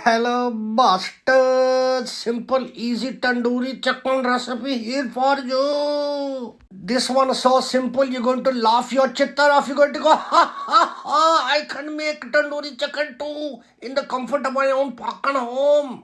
Hello, bastards! Simple, easy tandoori chicken recipe here for you. This one is so simple, you're going to laugh your chitter off. You're going to go, ha ha ha! I can make tandoori chicken too in the comfort of my own pocket home.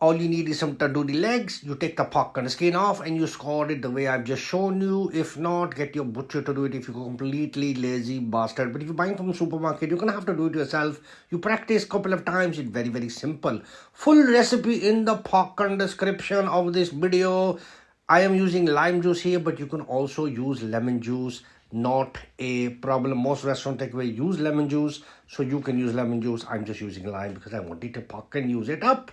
All you need is some tandoori legs. You take the pork and the skin off and you score it the way I've just shown you. If not, get your butcher to do it if you're completely lazy bastard. But if you're buying from the supermarket, you're going to have to do it yourself. You practice a couple of times. It's very, very simple. Full recipe in the pork and description of this video. I am using lime juice here, but you can also use lemon juice. Not a problem. Most restaurant takeaway use lemon juice, so you can use lemon juice. I'm just using lime because I wanted to pork and use it up.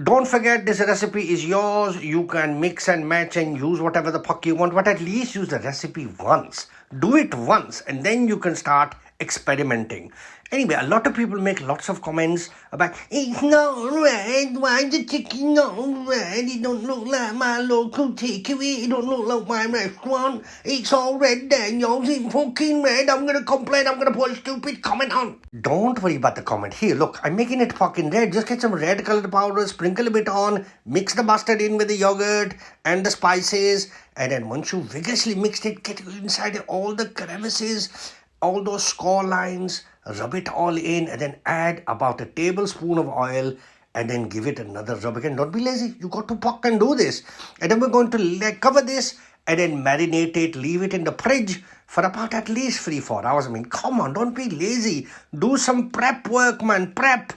Don't forget, this recipe is yours. You can mix and match and use whatever the fuck you want, but at least use the recipe once. Do it once and then you can start experimenting. Anyway, a lot of people make lots of comments about, it's not red, why the chicken not red? It don't look like my local takeaway, it don't look like my restaurant. It's all red and yours is fucking red. I'm gonna complain, I'm gonna put a stupid comment on. Don't worry about the comment. Here, look, I'm making it fucking red. Just get some red colored powder, sprinkle a bit on, mix the mustard in with the yogurt and the spices, and then once you vigorously mix it, get inside all the crevices, all those score lines, rub it all in, and then add about a tablespoon of oil and then give it another rub again. Don't be lazy. You got to fuck and do this. And then we're going to cover this and then marinate it, leave it in the fridge for about at least 3-4 hours. I mean, come on, don't be lazy. Do some prep work, man, prep.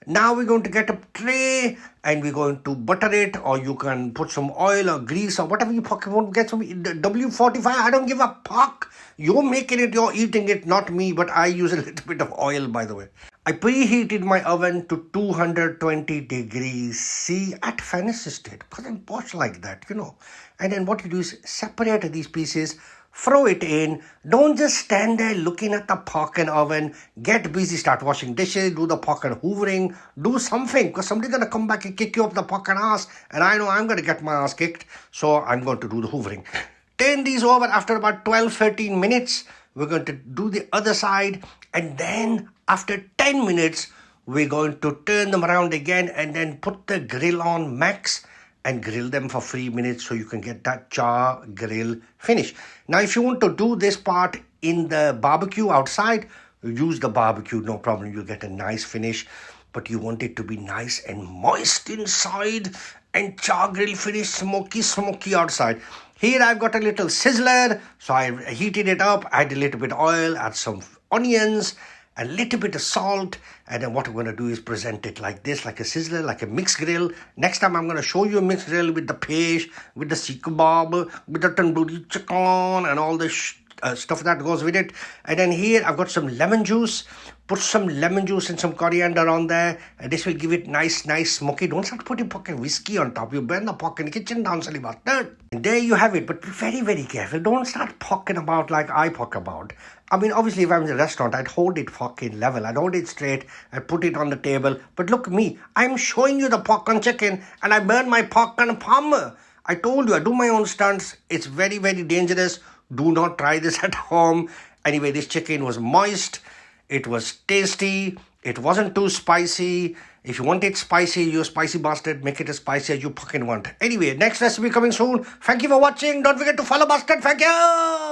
Now we're going to get a tray and we're going to butter it, or you can put some oil or grease or whatever you fucking want. Get some W45. I don't give a fuck. You're making it, you're eating it, not me, but I use a little bit of oil, by the way. I preheated my oven to 220 degrees C at furnace state because I'm posh like that, you know. And then what you do is separate these pieces, throw it in. Don't just stand there looking at the pork and oven. Get busy, start washing dishes, do the pork and hoovering, do something, because somebody's going to come back and kick you up the pork and ass, and I know I'm going to get my ass kicked, so I'm going to do the hoovering. Turn these over after about 12-13 minutes. We're going to do the other side, and then after 10 minutes, we're going to turn them around again and then put the grill on max and grill them for 3 minutes so you can get that char grill finish. Now, if you want to do this part in the barbecue outside, use the barbecue, no problem. You'll get a nice finish, but you want it to be nice and moist inside and char grill finish, smoky outside. Here I've got a little sizzler, so I heated it up, add a little bit of oil, add some onions, a little bit of salt, and then what I'm going to do is present it like this, like a sizzler, like a mixed grill. Next time I'm going to show you a mixed grill with the paste, with the seek kebab, with the tandoori chicken and all the stuff that goes with it. And then here I've got some lemon juice. Put some lemon juice and some coriander on there, and this will give it nice smoky. Don't start putting fucking whiskey on top. You burn the pork in the kitchen down, silly bastard. And there you have it. But be very, very careful. Don't start poking about like I poke about. I mean, obviously, if I'm in a restaurant, I'd hold it fucking level. I'd hold it straight. I'd put it on the table. But look at me. I'm showing you the pork and chicken, and I burn my pork and palm. I told you, I do my own stunts. It's very, very dangerous. Do not try this at home. Anyway, this chicken was moist. It was tasty. It wasn't too spicy. If you want it spicy, you're a spicy bastard. Make it as spicy as you fucking want. Anyway, next recipe coming soon. Thank you for watching. Don't forget to follow bastard. Thank you.